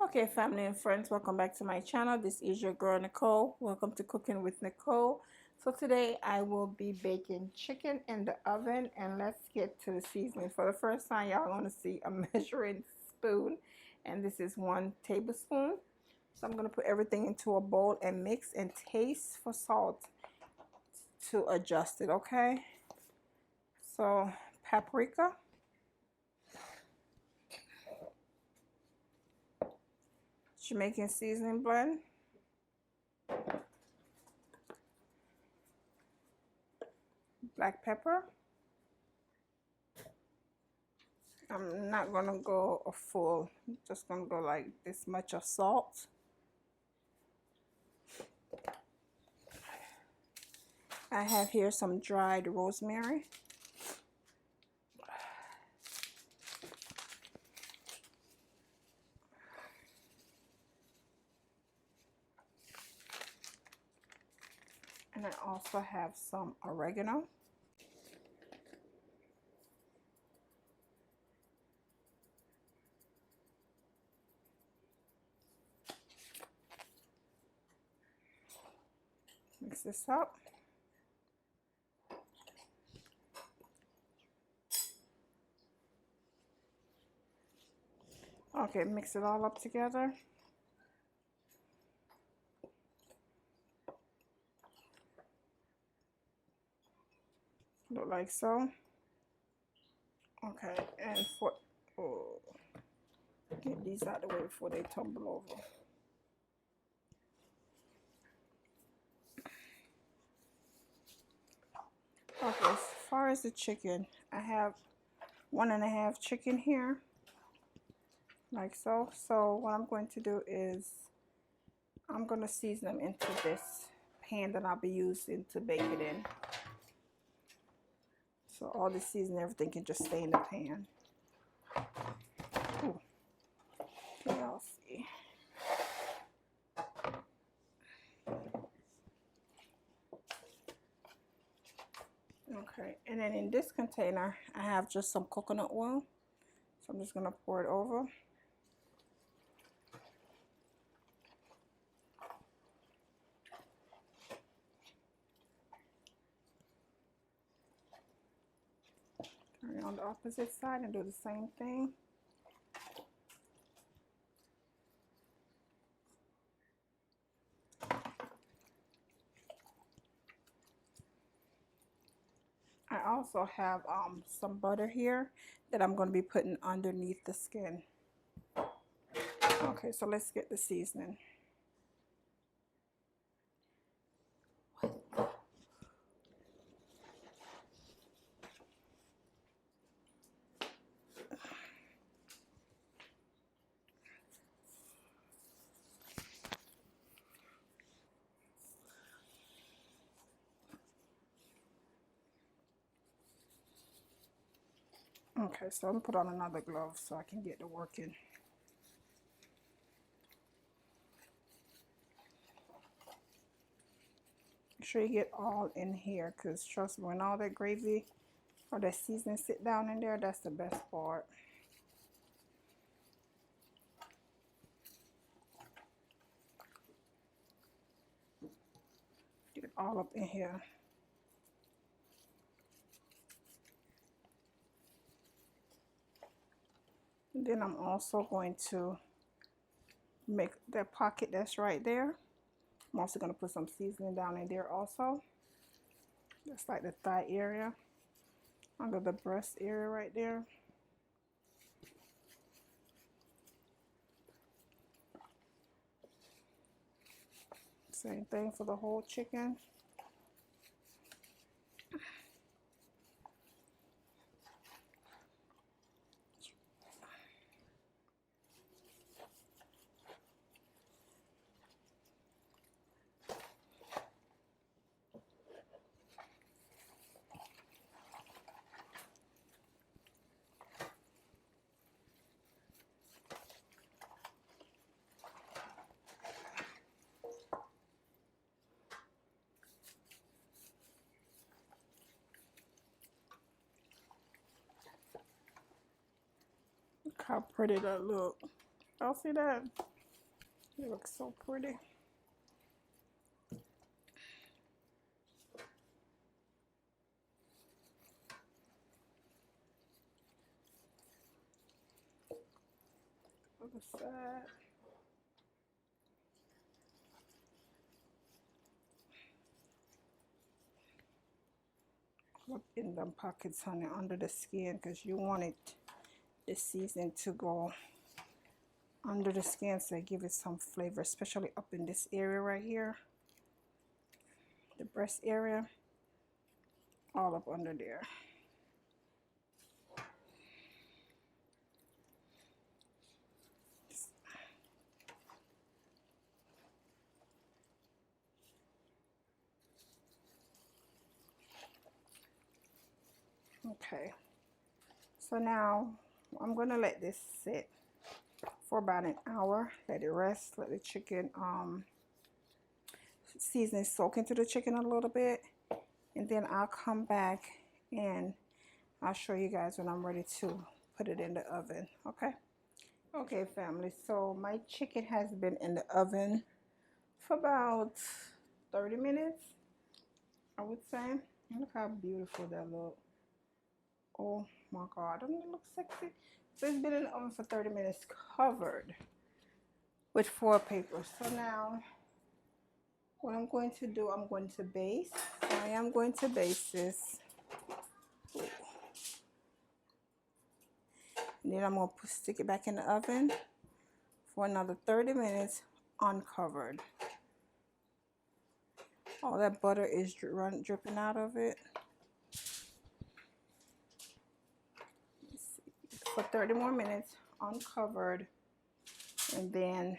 Okay, family and friends, welcome back to my channel. This is your girl Nicole. Welcome to Cooking with Nicole. So today I will be baking chicken in the oven, and let's get to the seasoning. For the first time, y'all going to see a measuring spoon, and this is 1 tablespoon. So I'm going to put everything into a bowl and mix and taste for salt to adjust it, okay? So paprika, Jamaican seasoning blend, black pepper. I'm not gonna go a full, I'm just gonna go like this much of salt. I have here some dried rosemary. And I also have some oregano. Mix this up. Okay, mix it all up together. Look like so. Okay, and for, oh, get these out of the way before they tumble over. Okay, as far as the chicken, I have 1.5 chicken here, like so. So what I'm going to do is I'm going to season them into this pan that I'll be using to bake it in. So all the seasoning, everything can just stay in the pan. Ooh. Okay, y'all see. Okay, and then in this container, I have just some coconut oil. So I'm just going to pour it over. Turn it on the opposite side and do the same thing. I also have some butter here that I'm going to be putting underneath the skin. Okay, so let's get the seasoning. Okay, so I'm going to put on another glove so I can get to working. Make sure you get all in here, because trust me, when all that gravy or that seasoning sit down in there, that's the best part. Get it all up in here. And then I'm also going to make that pocket that's right there. I'm also going to put some seasoning down in there also. Just like the thigh area, under the breast area right there. Same thing for the whole chicken. how pretty that look. Y'all see that? It looks so pretty. Other side. Look in them pockets, honey, under the skin, because you want it, the seasoning, to go under the skin, so give it some flavor, especially up in this area right here, the breast area, all up under there. Okay, so now I'm gonna let this sit for about an hour. Let it rest. Let the chicken seasoning soak into the chicken a little bit, and then I'll come back and I'll show you guys when I'm ready to put it in the oven. Okay. Okay, family. So my chicken has been in the oven for about 30 minutes, I would say. Look how beautiful that looks. Oh my God, doesn't it look sexy? So it's been in the oven for 30 minutes, covered with foil paper. So now what I'm going to do, I'm going to baste. So I am going to baste this. And then I'm going to stick it back in the oven for another 30 minutes uncovered. All that butter is dripping out of it. For 30 more minutes uncovered, and then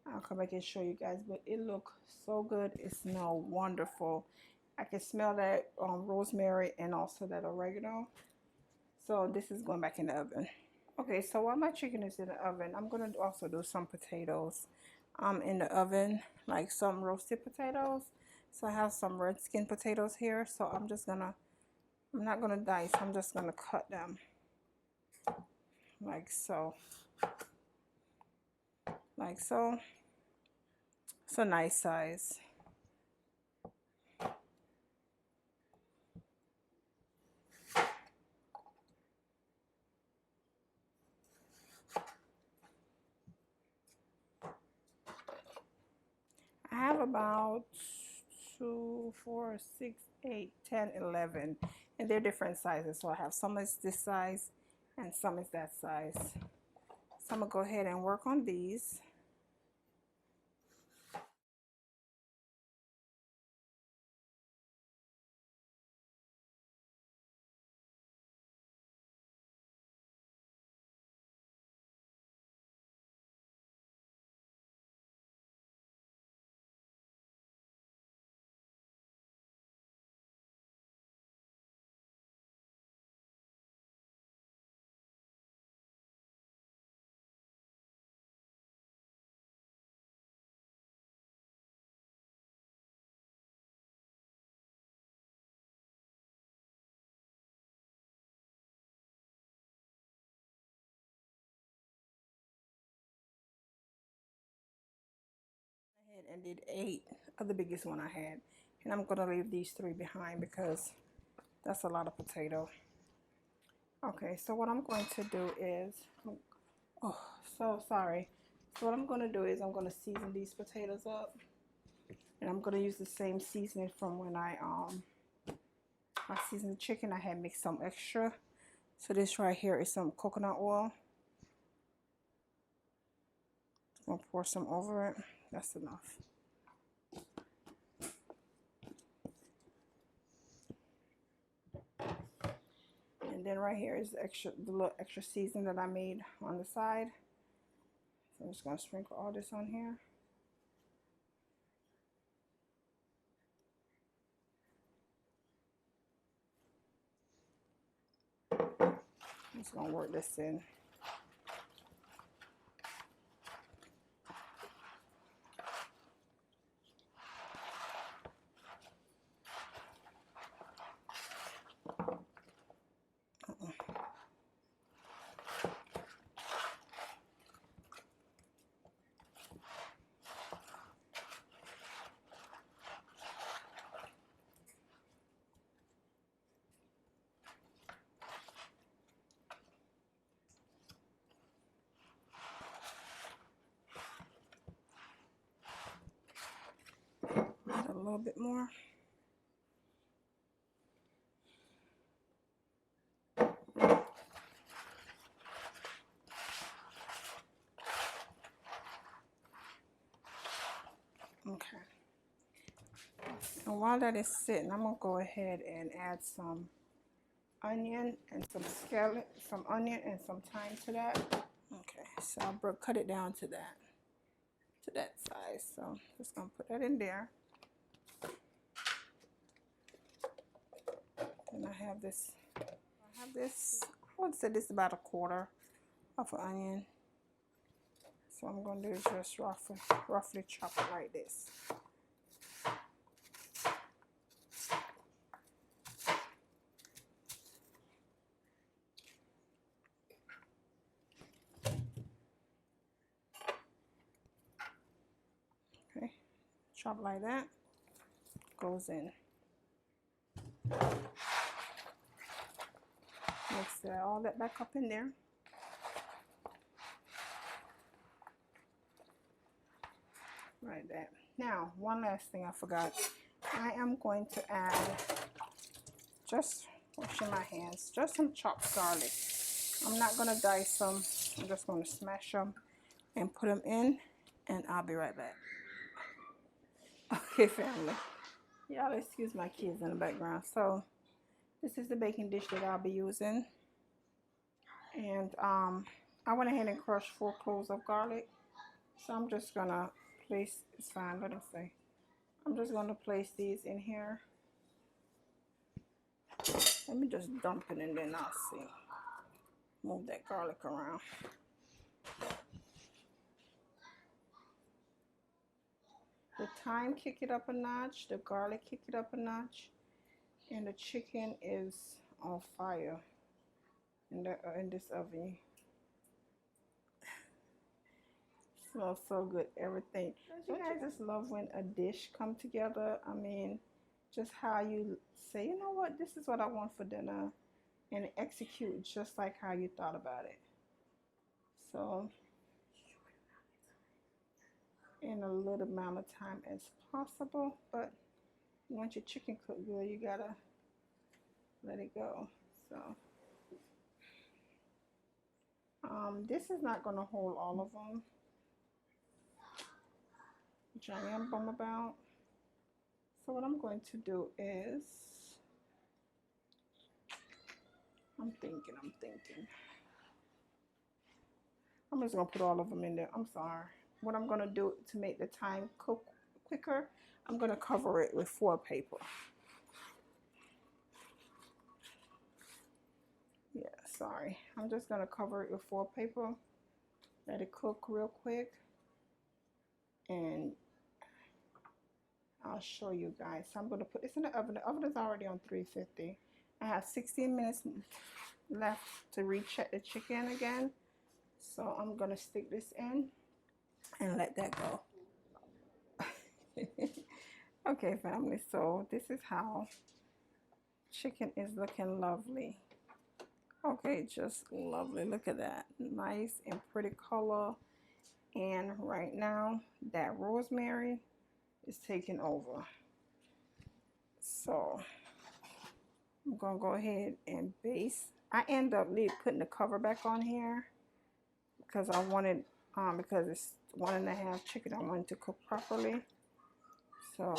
I'll come back and show you guys. But it looks so good. It smells wonderful. I can smell that rosemary and also that oregano. So this is going back in the oven. Okay, so while my chicken is in the oven, I'm going to also do some potatoes in the oven, like some roasted potatoes. So I have some red skin potatoes here. So I'm not going to dice. I'm just going to cut them like so. Like so. It's a nice size. I have about 2, 4, 6, 8, 10, 11, and they're different sizes. So I have some is this size and some is that size. So I'm gonna go ahead and work on these. And did 8 of the biggest one I had, and I'm gonna leave these 3 behind because that's a lot of potato. Okay, so what I'm going to do is, oh, so sorry. So what I'm gonna do is I'm gonna season these potatoes up, and I'm gonna use the same seasoning from when I seasoned the chicken. I had mixed some extra. So this right here is some coconut oil. I'm gonna pour some over it. That's enough. And then right here is the little extra seasoning that I made on the side. So I'm just gonna sprinkle all this on here. I'm just gonna work this in. little bit more. Okay. And while that is sitting, I'm gonna go ahead and add some onion and some scallop, some onion and some thyme to that. Okay, so I'll cut it down to that size. So just gonna put that in there. And I have this. I would say this is about a quarter of an onion. So I'm going to do is just roughly chop it like this. Okay, chop like that. Goes in. Mix all that back up in there. Right there. Now, one last thing I forgot. I am going to add, just washing my hands, just some chopped garlic. I'm not going to dice them. I'm just going to smash them and put them in, and I'll be right back. Okay, family. Y'all excuse my kids in the background. So, this is the baking dish that I'll be using. And I went ahead and crushed 4 cloves of garlic. So I'm just going to place, it's fine, let me see. I'm just going to place these in here. Let me just dump it in there and I'll see. Move that garlic around. The thyme kick it up a notch, the garlic kick it up a notch, and the chicken is on fire in this oven. Smells so good, everything. Don't you guys just love when a dish come together? I mean, just how you say, you know what, this is what I want for dinner, and execute just like how you thought about it. So, in a little amount of time as possible, but once your chicken cook good, you gotta let it go. So, this is not gonna hold all of them, which I am bummed about. So what I'm going to do is, I'm thinking. I'm just gonna put all of them in there. I'm sorry. What I'm gonna do to make the thyme cook quicker, I'm gonna cover it with foil paper. Yeah, sorry. I'm just gonna cover it with foil paper. Let it cook real quick. And I'll show you guys. So I'm gonna put this in the oven. The oven is already on 350. I have 16 minutes left to recheck the chicken again. So I'm gonna stick this in and let that go. Okay, family, so this is how chicken is looking lovely. Okay, just lovely. Look at that. Nice and pretty color. And right now, that rosemary is taking over. So I'm gonna go ahead and baste. I end up putting the cover back on here because I wanted, because it's 1.5 chicken, I wanted to cook properly. So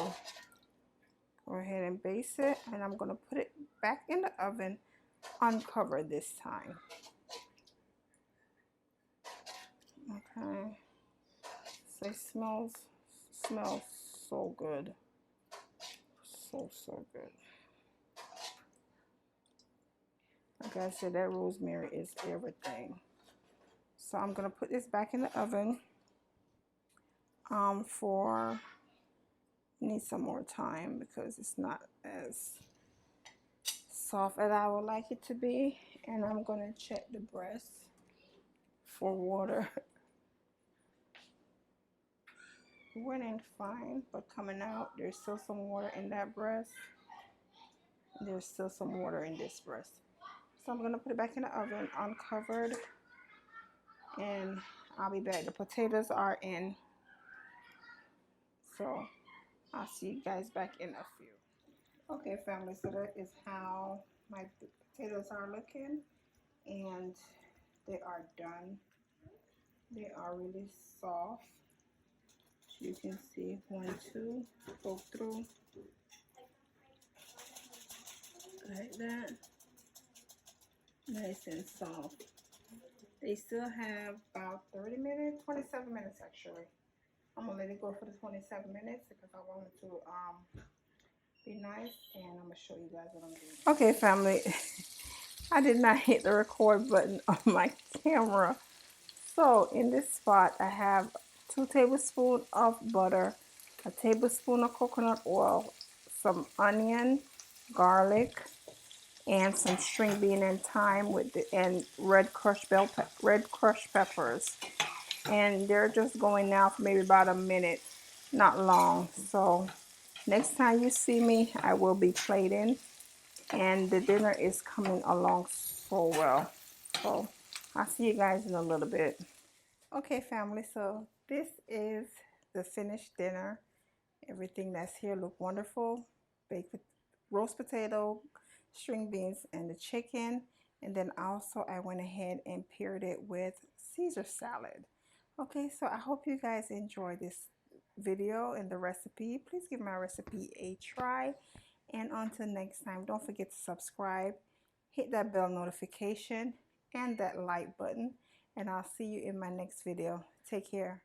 go ahead and baste it, and I'm gonna put it back in the oven uncovered this time. Okay. So it smells so good. So good. Like I said, that rosemary is everything. So I'm gonna put this back in the oven for, need some more time because it's not as soft as I would like it to be. And I'm gonna check the breast for water. Went in fine, but coming out, there's still some water in that breast. There's still some water in this breast. So I'm gonna put it back in the oven uncovered, and I'll be back. The potatoes are in. So I'll see you guys back in a few. Okay, family, so that is how my potatoes are looking, and they are done. They are really soft. You can see 1, 2, go through like that, nice and soft. They still have about 30 minutes, 27 minutes actually. I'm gonna let it go for the 27 minutes because I want it to be nice, and I'm gonna show you guys what I'm doing. Okay, family, I did not hit the record button on my camera. So in this spot, I have 2 tablespoons of butter, a tablespoon of coconut oil, some onion, garlic, and some string bean and thyme and red crushed peppers. And they're just going now for maybe about a minute, not long. So next time you see me, I will be plating, and the dinner is coming along so well. So I'll see you guys in a little bit. Okay, family, so this is the finished dinner. Everything that's here look wonderful. Baked roast potato, string beans, and the chicken. And then also I went ahead and paired it with Caesar salad. Okay, so I hope you guys enjoyed this video and the recipe. Please give my recipe a try. And until next time, don't forget to subscribe, hit that bell notification and that like button. And I'll see you in my next video. Take care.